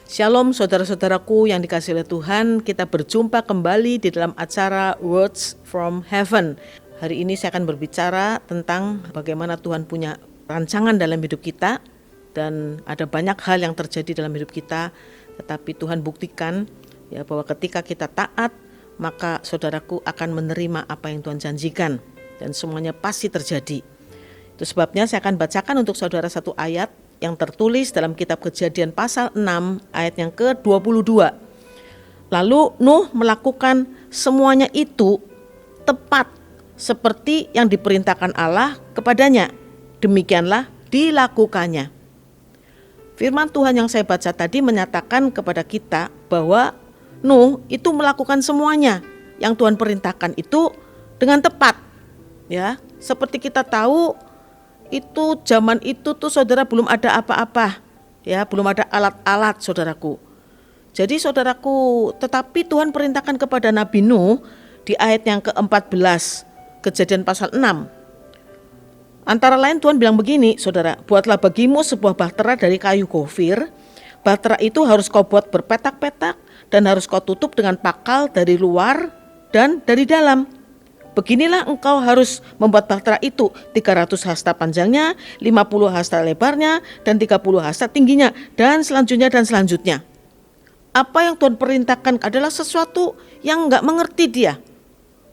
Shalom saudara-saudaraku yang dikasihi oleh Tuhan, kita berjumpa kembali di dalam acara Words from Heaven. Hari ini saya akan berbicara tentang bagaimana Tuhan punya rancangan dalam hidup kita, dan ada banyak hal yang terjadi dalam hidup kita, tetapi Tuhan buktikan ya bahwa ketika kita taat, maka saudaraku akan menerima apa yang Tuhan janjikan, dan semuanya pasti terjadi. Itu sebabnya saya akan bacakan untuk saudara satu ayat yang tertulis dalam kitab Kejadian pasal 6 ayat yang ke-22. Lalu Nuh melakukan semuanya itu tepat seperti yang diperintahkan Allah kepadanya. Demikianlah dilakukannya. Firman Tuhan yang saya baca tadi menyatakan kepada kita bahwa Nuh itu melakukan semuanya yang Tuhan perintahkan itu dengan tepat. Ya, seperti kita tahu, itu zaman itu tuh saudara belum ada apa-apa, ya, belum ada alat-alat saudaraku. Jadi saudaraku, tetapi Tuhan perintahkan kepada Nabi Nuh di ayat yang ke-14 Kejadian pasal 6. Antara lain Tuhan bilang begini, saudara, buatlah bagimu sebuah bahtera dari kayu gofir. Bahtera itu harus kau buat berpetak-petak dan harus kau tutup dengan pakal dari luar dan dari dalam. Beginilah engkau harus membuat bahtera itu, 300 hasta panjangnya, 50 hasta lebarnya, dan 30 hasta tingginya, dan selanjutnya. Apa yang Tuhan perintahkan adalah sesuatu yang enggak mengerti dia.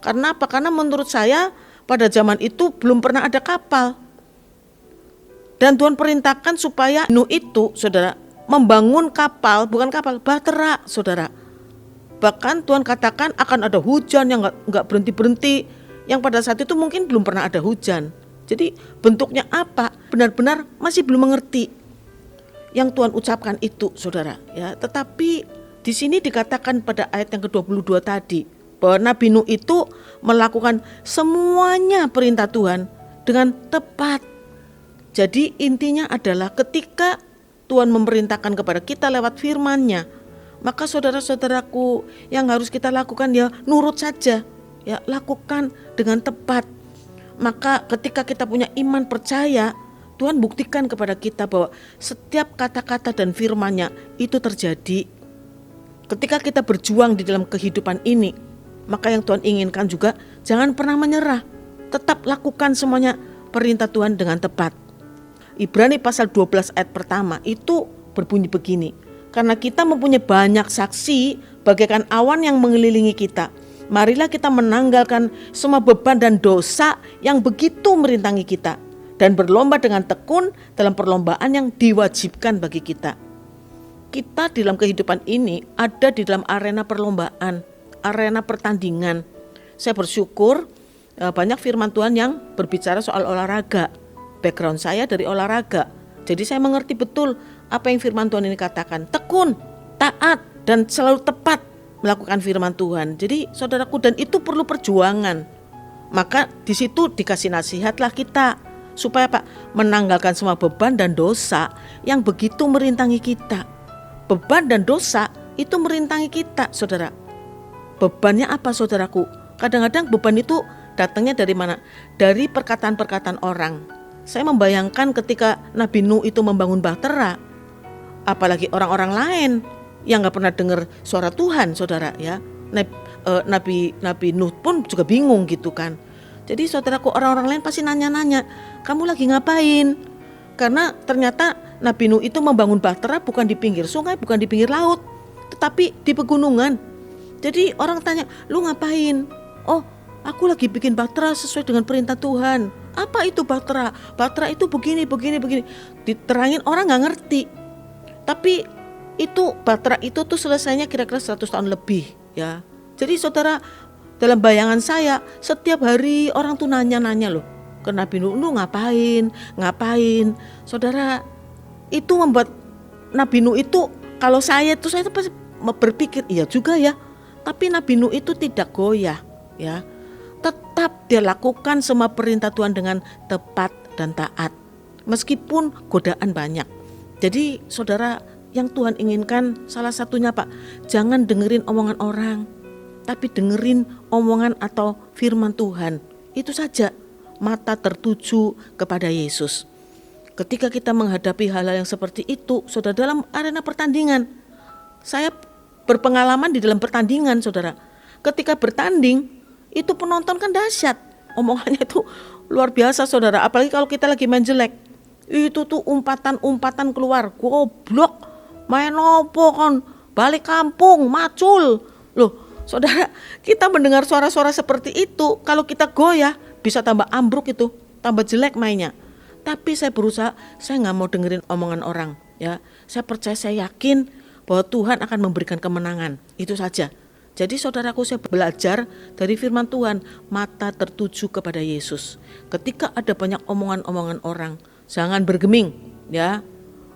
Karena apa? Karena menurut saya pada zaman itu belum pernah ada kapal. Dan Tuhan perintahkan supaya Nuh itu, saudara, membangun kapal, bukan kapal, bahtera, saudara. Bahkan Tuhan katakan akan ada hujan yang enggak berhenti-berhenti, yang pada saat itu mungkin belum pernah ada hujan. Jadi bentuknya apa? Benar-benar masih belum mengerti yang Tuhan ucapkan itu, saudara. Ya, tetapi di sini dikatakan pada ayat yang ke-22 tadi bahwa Nabi Nuh itu melakukan semuanya perintah Tuhan dengan tepat. Jadi intinya adalah ketika Tuhan memerintahkan kepada kita lewat firman-Nya, maka saudara-saudaraku yang harus kita lakukan ya nurut saja, ya lakukan dengan tepat. Maka ketika kita punya iman percaya, Tuhan buktikan kepada kita bahwa setiap kata-kata dan firman-Nya itu terjadi. Ketika kita berjuang di dalam kehidupan ini, maka yang Tuhan inginkan juga jangan pernah menyerah. Tetap lakukan semuanya perintah Tuhan dengan tepat. Ibrani pasal 12 ayat pertama itu berbunyi begini. Karena kita mempunyai banyak saksi bagaikan awan yang mengelilingi kita. Marilah kita menanggalkan semua beban dan dosa yang begitu merintangi kita, dan berlomba dengan tekun dalam perlombaan yang diwajibkan bagi kita. Kita di dalam kehidupan ini ada di dalam arena perlombaan, arena pertandingan. Saya bersyukur banyak firman Tuhan yang berbicara soal olahraga. Background saya dari olahraga. Jadi saya mengerti betul apa yang firman Tuhan ini katakan. Tekun, taat, dan selalu tepat melakukan firman Tuhan. Jadi saudaraku, dan itu perlu perjuangan. Maka di situ dikasih nasihatlah kita supaya Pak menanggalkan semua beban dan dosa yang begitu merintangi kita. Beban dan dosa itu merintangi kita, saudara. Bebannya apa, saudaraku? Kadang-kadang beban itu datangnya dari mana? Dari perkataan-perkataan orang. Saya membayangkan ketika Nabi Nuh itu membangun bahtera, apalagi orang-orang lain yang gak pernah dengar suara Tuhan, saudara, ya. Nabi Nuh pun juga bingung gitu kan. Jadi saudaraku, orang-orang lain pasti nanya-nanya, kamu lagi ngapain? Karena ternyata Nabi Nuh itu membangun bahtera bukan di pinggir sungai, bukan di pinggir laut, tetapi di pegunungan. Jadi orang tanya, lu ngapain? Oh, aku lagi bikin bahtera sesuai dengan perintah Tuhan. Apa itu bahtera? Bahtera itu begini. Diterangin orang gak ngerti. Tapi itu bahtera itu tuh selesainya kira-kira 100 tahun lebih, ya. Jadi saudara, dalam bayangan saya setiap hari orang tuh nanya-nanya loh ke Nabi Nuh, lu ngapain? Saudara, itu membuat Nabi Nuh itu, kalau saya tuh pasti berpikir iya juga ya. Tapi Nabi Nuh itu tidak goyah, ya. Tetap dia lakukan semua perintah Tuhan dengan tepat dan taat, meskipun godaan banyak. Jadi saudara, yang Tuhan inginkan salah satunya Pak, jangan dengerin omongan orang, tapi dengerin omongan atau firman Tuhan. Itu saja, mata tertuju kepada Yesus. Ketika kita menghadapi hal-hal yang seperti itu, saudara, dalam arena pertandingan, Saya berpengalaman di dalam pertandingan, saudara. Ketika bertanding, itu penonton kan dahsyat. Omongannya itu luar biasa, saudara. Apalagi kalau kita lagi main jelek. Itu tuh umpatan-umpatan keluar. Goblok, main opo kon, balik kampung, macul. Loh, saudara, kita mendengar suara-suara seperti itu, kalau kita goyah, bisa tambah ambruk itu, tambah jelek mainnya. Tapi saya berusaha, saya gak mau dengerin omongan orang. Ya, saya percaya, saya yakin bahwa Tuhan akan memberikan kemenangan. Itu saja. Jadi saudaraku, saya belajar dari firman Tuhan, mata tertuju kepada Yesus. Ketika ada banyak omongan-omongan orang, jangan bergeming, ya.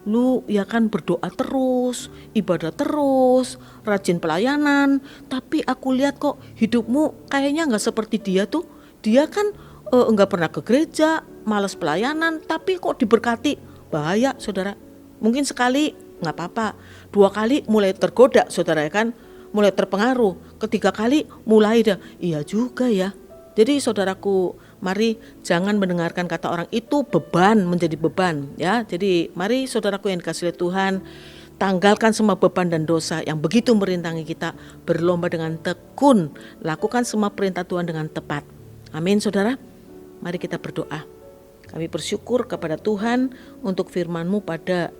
Lu ya kan berdoa terus, ibadah terus, rajin pelayanan, tapi aku lihat kok hidupmu kayaknya gak seperti dia tuh. Dia kan enggak pernah ke gereja, malas pelayanan, tapi kok diberkati. Bahaya, saudara. Mungkin sekali gak apa-apa, 2 kali mulai tergoda, saudara, ya kan, mulai terpengaruh, 3 kali mulai dah, iya juga ya. Jadi saudaraku, mari jangan mendengarkan kata orang itu beban menjadi beban, ya. Jadi mari saudaraku yang dikasihi Tuhan, tanggalkan semua beban dan dosa yang begitu merintangi kita, berlomba dengan tekun, lakukan semua perintah Tuhan dengan tepat. Amin, saudara. Mari kita berdoa. Kami bersyukur kepada Tuhan untuk firman-Mu pada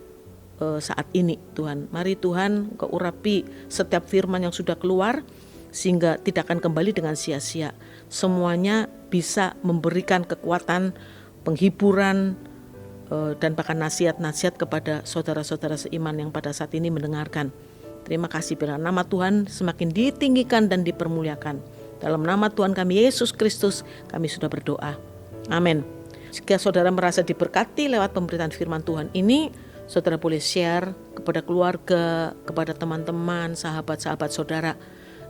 saat ini, Tuhan. Mari Tuhan, Engkau urapi setiap firman yang sudah keluar, sehingga tidak akan kembali dengan sia-sia. Semuanya bisa memberikan kekuatan, penghiburan, dan bahkan nasihat-nasihat kepada saudara-saudara seiman yang pada saat ini mendengarkan. Terima kasih, bila nama Tuhan semakin ditinggikan dan dipermuliakan. Dalam nama Tuhan kami Yesus Kristus, kami sudah berdoa. Amin. Jika saudara merasa diberkati lewat pemberitaan firman Tuhan ini, saudara boleh share kepada keluarga, kepada teman-teman, sahabat-sahabat saudara,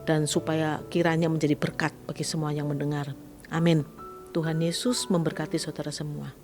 dan supaya kiranya menjadi berkat bagi semua yang mendengar. Amin. Tuhan Yesus memberkati saudara semua.